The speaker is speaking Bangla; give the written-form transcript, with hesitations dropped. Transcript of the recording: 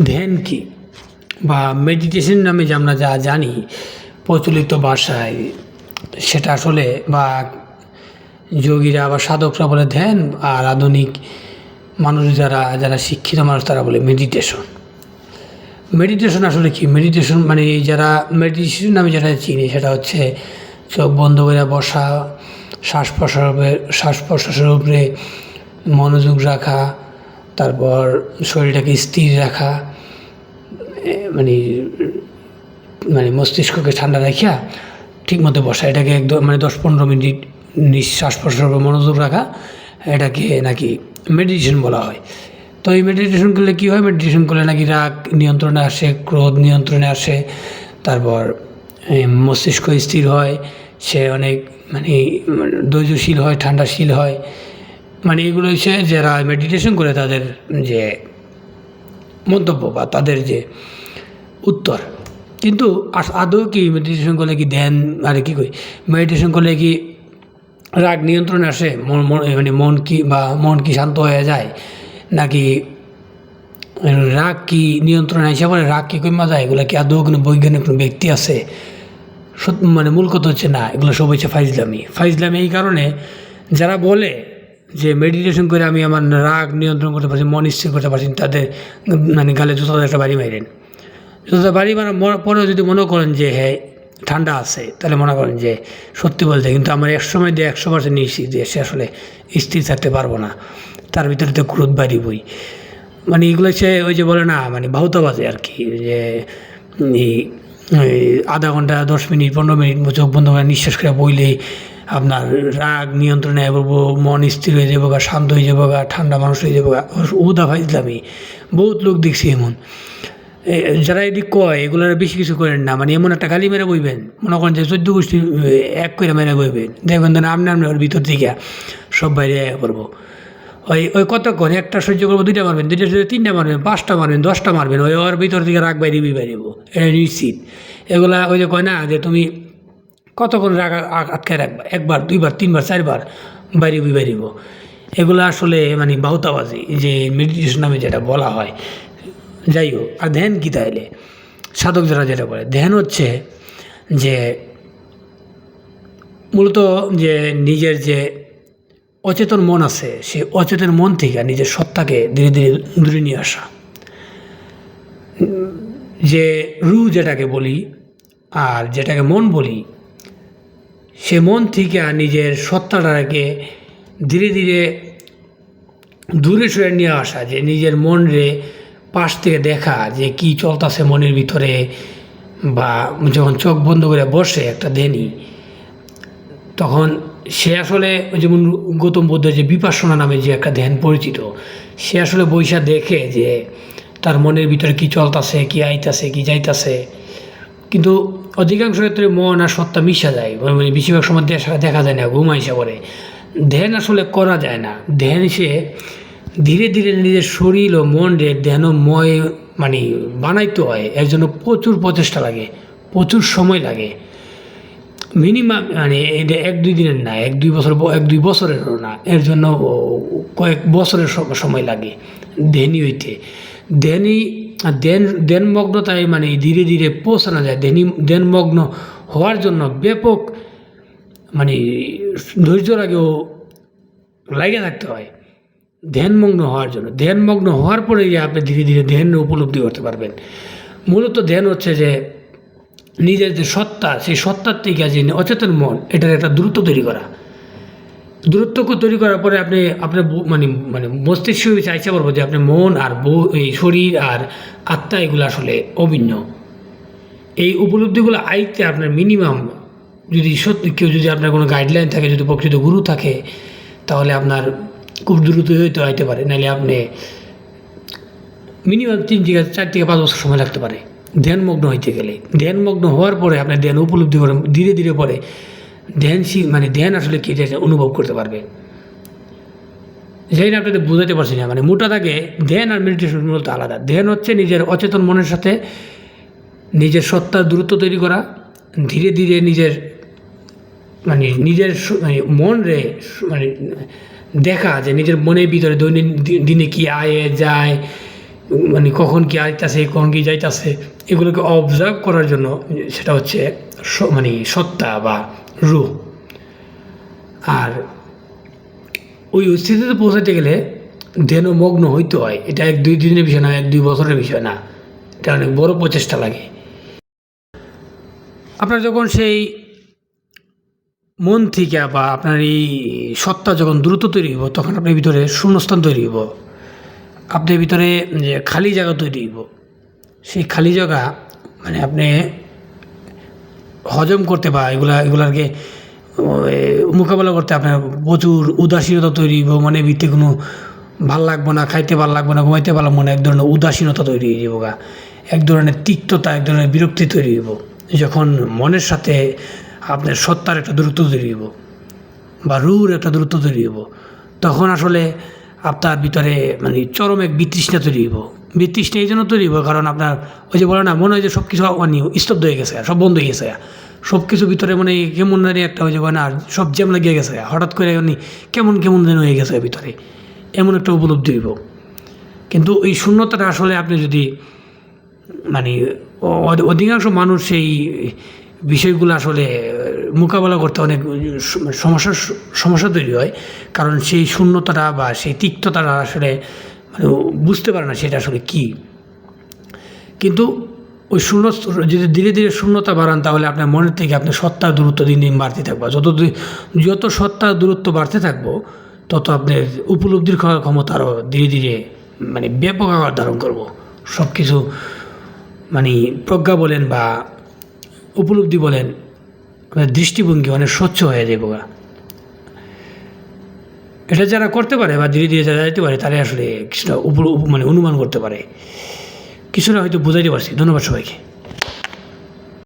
ধ্যান কি বা মেডিটেশন নামে যে আমরা যা জানি প্রচলিত ভাষায়, সেটা আসলে বা যোগীরা বা সাধকরা বলে ধ্যান, আর আধুনিক মানুষ যারা যারা শিক্ষিত মানুষ তারা বলে মেডিটেশন। মেডিটেশন আসলে কি? মেডিটেশন মানে যারা মেডিটেশন নামে যেটা চিনি সেটা হচ্ছে চোখ বন্ধ করে বসা, শ্বাস প্রশ্বাসের উপরে মনোযোগ রাখা, তারপর শরীরটাকে স্থির রাখা, মানে মানে মস্তিষ্ককে ঠান্ডা রাখিয়া ঠিকমতো বসা, এটাকে একদম 10-15 মিনিট নিঃশ্বাস প্রশ্বাসের উপর মনোযোগ রাখা, এটাকে নাকি মেডিটেশন বলা হয়। তো এই মেডিটেশন করলে কী হয়? মেডিটেশন করলে নাকি রাগ নিয়ন্ত্রণে আসে, ক্রোধ নিয়ন্ত্রণে আসে, তারপর মস্তিষ্ক স্থির হয়, সে অনেক ধৈর্যশীল হয়, ঠান্ডাশীল হয়। এগুলো হচ্ছে যারা মেডিটেশন করে তাদের যে মন্তব্য বা তাদের যে উত্তর। কিন্তু আদৌ কি মেডিটেশন করলে কি ধ্যান মেডিটেশন করলে কি রাগ নিয়ন্ত্রণে আসে? মন কি শান্ত হয়ে যায়? নাকি রাগ কি নিয়ন্ত্রণে আসে বলে রাগ কি কমা যায়? এগুলো কি আদৌ কোনো বৈজ্ঞানিক কোনো ব্যক্তি আছে? মূল কথা হচ্ছে না, এগুলো সব হচ্ছে ফাইজলামি। এই কারণে যারা বলে যে মেডিটেশন করে আমি আমার রাগ নিয়ন্ত্রণ করতে পারছি, মন স্থির করতে পারছি, তাদের গালে জুতো একটা বাড়ি মারেন। জুতো বাড়ি মারার পরেও যদি মনে করেন যে হ্যাঁ ঠান্ডা আছে, তাহলে মনে করেন যে সত্যি বলতে। কিন্তু আমার 100% নিশ্চিত যে সে আসলে স্থির থাকতে পারবো না, তার ভিতরে তো ক্রোধ বাড়িবই। এগুলো হচ্ছে ওই যে বলে না বাহুতাবাজে আর কি, যে আধা ঘন্টা 10 মিনিট 15 মিনিট চোখ বন্ধ করে নিঃশ্বাস করে বইলে আপনার রাগ নিয়ন্ত্রণে আসবো, মন স্থির হয়ে যাবো, শান্ত হয়ে যাবো, ঠান্ডা মানুষ হয়ে যাবো। উদা ফাইজলামি, বহুত লোক দেখছি এমন। যারা এদিক কয় এগুলোর বেশি কিছু করেন না, এমন একটা গালি মেরে বইবেন, মনে করেন যে 14 গোষ্ঠী এক করে মেরে বইবেন, দেখবেন আপনি ওর ভিতর থেকে সব বাইরে করবো। ওই কতক্ষণ একটা সহ্য করবো, 2টা মারবেন, 2টা সহ্য 3টা মারবেন, 5টা মারবেন, 10টা মারবেন, ওর ভিতর থেকে রাগ বাইরিবি এটা নিশ্চিত। এগুলা ওই যে কয় না যে তুমি কতক্ষণ রাগ আটকায় রাখবা, 1বার 2বার 3বার 4বার বাইরিব। এগুলো আসলে বাহুতাবাজি, যে মেডিটেশন নামে যেটা বলা হয়। যাই হোক, আর ধ্যান কী তাইলে? সাধক যারা যেটা বলে ধ্যান হচ্ছে যে মূলত যে নিজের যে অচেতন মন আছে, সে অচেতন মন থেকে নিজের সত্তাকে ধীরে ধীরে দূরে নিয়ে আসা। যে রূহ যেটাকে বলি আর যেটাকে মন বলি, সে মন থেকে নিজের সত্তাটাকে ধীরে ধীরে দূরে সরে নিয়ে আসা, যে নিজের মনরে পাশ থেকে দেখা যে কি চলতেছে মনের ভিতরে। বা যখন চোখ বন্ধ করে বসে একটা ধ্যানী, তখন সে আসলে যেমন গৌতম বুদ্ধের যে বিপাসনা নামে যে একটা ধ্যান পরিচিত, সে আসলে বৈশা দেখে যে তার মনের ভিতরে কি চলতেছে, কি আইতাছে, কি যাইতাছে। কিন্তু অধিকাংশ ক্ষেত্রে মন আর সত্তা মিশা যায়, বেশিরভাগ সময় দেখা যায় না, ঘুম আইসা পড়ে। ধ্যান আসলে করা যায় না। ধ্যান সে ধীরে ধীরে নিজের শরীর ও মনরে ধ্যানময় বানাইতে হয়। এর জন্য প্রচুর প্রচেষ্টা লাগে, প্রচুর সময় লাগে। মিনিমাম এটা 1-2 দিনের না, 1-2 বছরেরও না, এর জন্য কয়েক বছরের সময় লাগে ধ্যানী হইতে। ধ্যানমগ্নতায় ধীরে ধীরে পৌঁছানো যায়। ধ্যানমগ্ন হওয়ার জন্য ব্যাপক ধৈর্য লাগেও লাগে থাকতে হয় ধ্যানমগ্ন হওয়ার জন্য। ধ্যানমগ্ন হওয়ার পরে আপনি ধীরে ধীরে ধ্যান উপলব্ধি করতে পারবেন। মূলত ধ্যান হচ্ছে যে নিজের যে সত্তা, সেই সত্তার থেকে যে অচেতন মন, এটার একটা দূরত্ব তৈরি করা। দূরত্ব তৈরি করার পরে আপনার মস্তিষ্ক চাইতে পারবো যে আপনার মন আর এই শরীর আর আত্মা এগুলো আসলে অভিন্ন। এই উপলব্ধিগুলো আইতে আপনার মিনিমাম, যদি সত্যি কেউ যদি আপনার কোনো গাইডলাইন থাকে, যদি প্রকৃত গুরু থাকে, তাহলে আপনার খুব দ্রুত হয়তো আইতে পারে। নাহলে আপনি মিনিমাম 4 থেকে 5 বছর সময় লাগতে পারে ধ্যানমগ্ন হইতে গেলে। ধ্যানমগ্ন হওয়ার পরে আপনার ধ্যান উপলব্ধি করে ধীরে ধীরে পরে ধ্যানশীল ধ্যান আসলে কি অনুভব করতে পারবে। যেটা আপনাদের বোঝাতে পারছি না, মোটা থাকে ধ্যান আর মেডিটেশন মূলত আলাদা। ধ্যান হচ্ছে নিজের অচেতন মনের সাথে নিজের সত্তার দূরত্ব তৈরি করা, ধীরে ধীরে নিজের মনরে দেখা যে নিজের মনের ভিতরে দৈনন্দিন দিনে কি আয়ে যায়, মানে কখন কি আইতাছে কখন কি যাইতাছে এগুলোকে অবজার্ভ করার জন্য সেটা হচ্ছে মানে সত্তা বা রূহ। আর ওই স্থিতিতে পৌঁছাতে গেলে ধ্যানমগ্ন হইতে হয়। এটা 1-2 দিনের বিষয় না, 1-2 বছরের বিষয় না, এটা অনেক বড় প্রচেষ্টা লাগে। আপনার যখন সেই মন থেকে বা আপনার এই সত্তা যখন দ্রুত তৈরি হইব, তখন আপনার ভিতরে শূন্যস্থান তৈরি হইব, আপনার ভিতরে যে খালি জায়গা তৈরি হইব। সেই খালি জায়গা মানে আপনি হজম করতে বা এগুলাকে মোকাবেলা করতে আপনার প্রচুর উদাসীনতা তৈরি হইব। মানে ভিতরে কোনো ভাল লাগবো না, খাইতে ভাল লাগবো না, ঘুমাইতে ভালো মনে এক ধরনের উদাসীনতা তৈরি হয়ে যাব, এক ধরনের তিক্ততা, এক ধরনের বিরক্তি তৈরি হইব। যখন মনের সাথে আপনার সত্তার একটা দূরত্ব তৈরি হইব বা রুর একটা দূরত্ব তৈরি হইব, তখন আসলে আপনার ভিতরে মানে চরম এক বিতৃষ্ণা তৈরি হইব। বিতৃষ্ণা এই জন্য তৈরি হইব কারণ আপনার ওই যে বলে না, মনে হয় যে সব কিছু মানে স্তব্ধ হয়ে গেছে, সব বন্ধ হয়ে গেছে, সব কিছু ভিতরে মানে কেমন জানি একটা হয়ে যাবে না, সব জ্যাম লাগিয়ে গেছে, হঠাৎ করে উনি কেমন যেন হয়ে গেছে ভিতরে, এমন একটা উপলব্ধি হইব। কিন্তু এই শূন্যতাটা আসলে আপনি যদি মানে অধিকাংশ মানুষ সেই বিষয়গুলো আসলে মোকাবেলা করতে অনেক সমস্যা তৈরি হয়, কারণ সেই শূন্যতাটা বা সেই তিক্ততাটা আসলে মানে বুঝতে পারে না সেটা আসলে কী। কিন্তু ওই শূন্য যদি ধীরে ধীরে শূন্যতা বাড়ান, তাহলে আপনার মনের থেকে আপনার সত্তার দূরত্ব দিন দিন বাড়তে থাকবে। যত সত্তার দূরত্ব বাড়তে থাকবো, তত আপনার উপলব্ধির ক্ষমতা আরও ধীরে ধীরে মানে ব্যাপক আকার ধারণ করবো। সব কিছু মানে প্রজ্ঞা বলেন বা উপলব্ধি বলেন, দৃষ্টিভঙ্গি অনেক স্বচ্ছ হয়ে যাবে। এটা যারা করতে পারে বা ধীরে ধীরে যারা যেতে পারে, তারা আসলে কিছুটা মানে অনুমান করতে পারে, কিছুটা হয়তো বোঝাইতে পারছি। ধন্যবাদ সবাইকে।